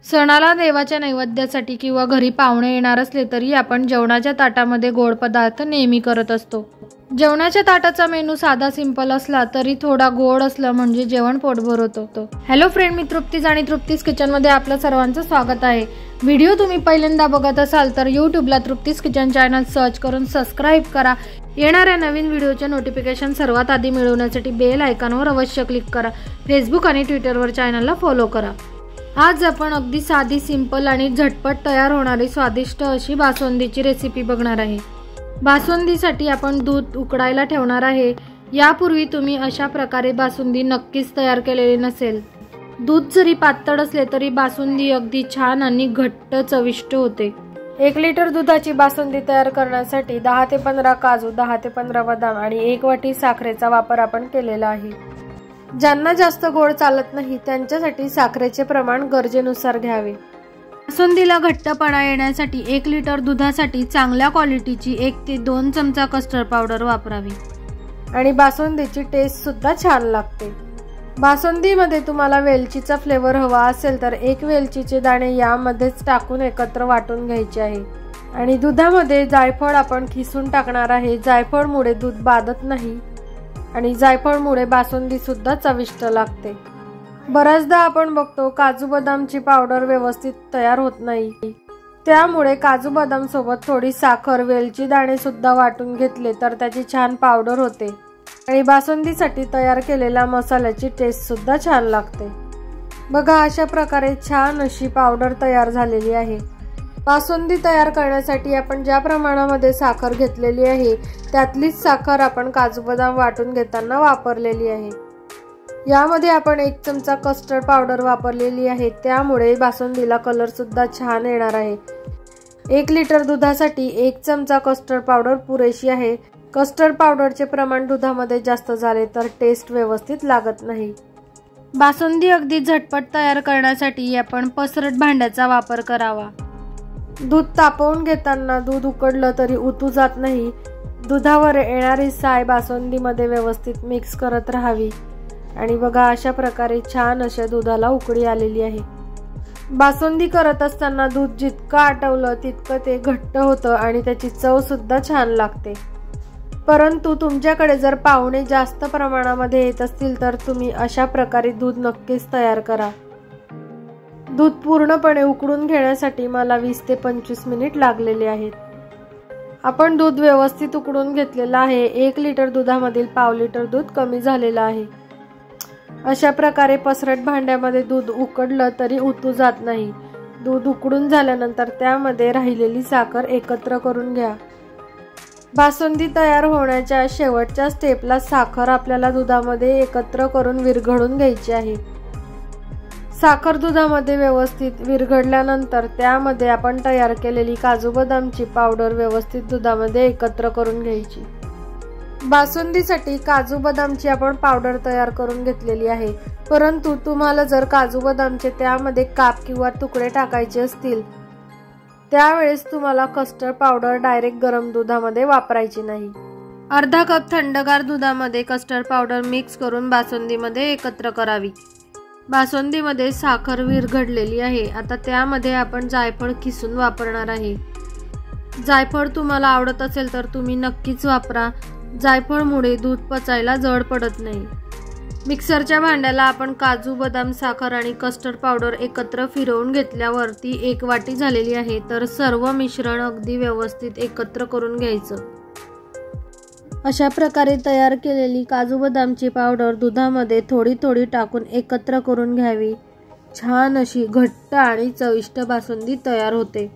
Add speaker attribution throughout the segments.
Speaker 1: सणाला देवाच्या नैवेद्यासाठी किंवा घरी पाहुणे येणार असले तरी आपण जेवणाच्या ताटामध्ये गोड पदार्थ नेहमी करत असतो। जेवणाच्या ताटाचा मेनू साधा सिंपल असला तरी थोडा गोड असला म्हणजे जेवण पोटभर होतं। हॅलो फ्रेंड, मी तृप्तीज आणि तृप्तीज किचन मध्ये आपलं सर्वांचं स्वागत आहे। व्हिडिओ तुम्ही पहिल्यांदा बघत असाल तर यूट्यूबला तृप्तीज किचन चॅनल सर्च करून सबस्क्राइब करा। येणाऱ्या नवीन व्हिडिओचे नोटिफिकेशन सर्वात आधी मिळवण्यासाठी बेल आयकॉनवर अवश्य क्लिक करा। फेसबुक आणि ट्विटरवर चॅनलला फॉलो करा। आज आपण अगदी साधी, सिंपल आणि झटपट तयार होणारी स्वादिष्ट अशी बासुंदीची रेसिपी बघणार आहे। बासुंदीसाठी आपण दूध उकडायला ठेवणार आहे। यापूर्वी तुम्ही अशा प्रकारे बासुंदी नक्कीच तयार केलेली नसेल। दूध जरी पातळ असले तरी बासुंदी अगदी छान आणि घट्ट चविष्ट होते। 1 लिटर दुधाची बासुंदी तयार करण्यासाठी 10 ते 15 काजू, 10 ते 15 बदाम आणि 1 वाटी साखरेचा वापर आपण केलेला आहे। ज्यांना जास्त गोड चालत नाही त्यांच्यासाठी साखरेचे प्रमाण गरजेनुसार घ्यावे। बासुंदीला घट्टपणा येण्यासाठी 1 लिटर दुधासाठी चांगल्या क्वालिटीची 1 ते 2 चमचा कस्टर्ड पावडर वापरावी आणि बासुंदीची टेस्ट सुद्धा छान लागते। बासुंदीमध्ये तुम्हाला वेलचीचा फ्लेवर हवा असेल तर 1 वेलचीचे दाणे यामध्येच टाकून एकत्र वाटून घ्यायचे आहे आणि दुधामध्ये जायफळ आपण खिसून टाकणार आहे। जायफळमुळे दूध बाधत नाही आणि जायफळमुळे बासुंदी सुद्धा चविष्ट लागते। बऱ्याचदा आपण बघतो काजू बदामची पावडर व्यवस्थित तयार होत नाही, त्यामुळे काजू बदाम सोबत थोडी साखर, वेलची दाणे सुद्धा वाटून घेतले तर त्याची छान पावडर होते आणि बासुंदीसाठी तयार केलेल्या मसाल्याची टेस्ट सुद्धा छान लागते। बघा, अशा प्रकारे छान अशी पावडर तयार झालेली आहे। बासुंदी तयार करण्यासाठी आपण ज्या प्रमाणामध्ये साखर घेतलेली आहे त्यातलीच साखर आपण काजू बदाम वाटून घेताना वापरलेली आहे। यामध्ये आपण 1 चमचा कस्टर्ड पावडर वापरलेली आहे, त्यामुळे बासुंदीला कलर सुद्धा छान येणार आहे। 1 लिटर दुधासाठी 1 चमचा कस्टर्ड पावडर पुरेशी आहे। कस्टर्ड पावडरचे प्रमाण दुधामध्ये जास्त झाले तर टेस्ट व्यवस्थित लागत नाही। बासुंदी अगदी झटपट तयार करण्यासाठी आपण पसरट भांड्याचा वापर करावा। दूध तापवून घेताना दूध उकडलं तरी उतू जात नाही। दुधावर येणारी साय बासुंदीमध्ये व्यवस्थित मिक्स करत राहावी आणि बघा, अशा प्रकारे छान अशा दुधाला उकळी आलेली आहे। बासुंदी करत असताना दूध जितकं आटवलं तितकं ते घट्ट होतं आणि त्याची चव सुद्धा छान लागते। परंतु तुमच्याकडे जर पाहुणे जास्त प्रमाणामध्ये येत असतील तर तुम्ही अशा प्रकारे दूध नक्कीच तयार करा। दूध पूर्णपणे उकळून घेण्यासाठी मला 20 ते 25 मिनिट लागलेले आहेत। आपण दूध व्यवस्थित उकळून घेतलेलं आहे। 1 लिटर दुधामधील पाव लिटर दूध कमी झालेलं आहे। अशा प्रकारे पसरट भांड्यामध्ये दूध उकडलं तरी उतू जात नाही। दूध उकळून झाल्यानंतर त्यामध्ये राहिलेली साखर एकत्र करून घ्या। बासुंदी तयार होण्याच्या शेवटच्या स्टेपला साखर आपल्याला दुधामध्ये एकत्र करून विरघळून घ्यायची आहे। साखर दुधामध्ये व्यवस्थित विरघळल्यानंतर त्यामध्ये आपण तयार केलेली काजू बदामची पावडर व्यवस्थित दुधामध्ये एकत्र करून घ्यायची। बासुंदीसाठी काजू बदामची आपण पावडर तयार करून घेतलेली आहे, परंतु तुम्हाला जर काजू बदामचे त्यामध्ये काप किंवा तुकडे टाकायचे असतील त्यावेळेस तुम्हाला कस्टर्ड पावडर डायरेक्ट गरम दुधामध्ये वापरायची नाही। अर्धा कप थंडगार दुधामध्ये कस्टर्ड पावडर मिक्स करून बासुंदीमध्ये एकत्र करावी। बासुंदीमध्ये साखर विरघळलेली आहे। आता त्यामध्ये आपण जायफळ किसून वापरणार आहे। जायफळ तुम्हाला आवडत असेल तर तुम्ही नक्कीच वापरा। जायफळमुळे दूध पचायला जड पडत नाही। मिक्सरच्या भांड्याला आपण काजू, बदाम, साखर आणि कस्टर्ड पावडर एकत्र फिरवून घेतल्यावर ती 1 वाटी झालेली आहे। तर सर्व मिश्रण अगदी व्यवस्थित एकत्र करून घ्यायचं। अशा प्रकारे तयार केलेली काजू बदामची पावडर दुधामध्ये थोडी थोडी टाकून एकत्र करून घ्यावी। छान अशी घट्ट आणि चविष्ट बासुंदी तयार होते।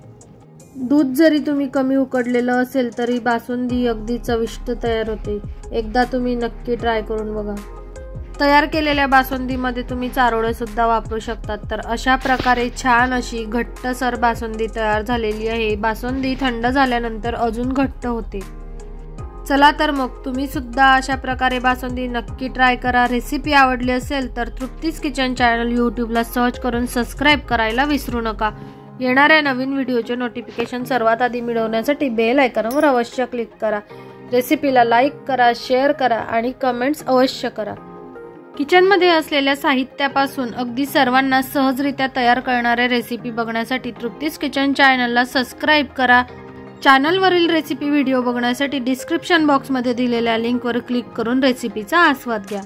Speaker 1: दूध जरी तुम्ही कमी उकडलेलं असेल तरी बासुंदी अगदी चविष्ट तयार होते। एकदा तुम्ही नक्की ट्राय करून बघा। तयार केलेल्या बासुंदीमध्ये तुम्ही चारोळे सुद्धा वापरू शकतात। तर अशा प्रकारे छान अशी घट्टसर बासुंदी तयार झालेली आहे। बासुंदी थंड झाल्यानंतर अजून घट्ट होते। चला तर मग तुम्ही सुद्धा अशा प्रकारे बासुंदी नक्की ट्राय करा। रेसिपी आवडली असेल तर तृप्तीज किचन चॅनल यूट्यूबला सर्च करून सबस्क्राइब करायला विसरू नका। येणाऱ्या नवीन व्हिडिओचे नोटिफिकेशन सर्वात आधी मिळवण्यासाठी बेल आयकॉनवर अवश्य क्लिक करा। रेसिपीला लाईक करा, शेअर करा आणि कमेंट्स अवश्य करा। किचनमध्ये असलेल्या साहित्यापासून अगदी सर्वांना सहजरित्या तयार करणाऱ्या रेसिपी बघण्यासाठी तृप्तीज किचन चॅनलला सबस्क्राईब करा। चॅनलवरील रेसिपी व्हिडिओ बघण्यासाठी डिस्क्रिप्शन बॉक्समध्ये दिलेल्या लिंकवर क्लिक करून रेसिपीचा आस्वाद घ्या।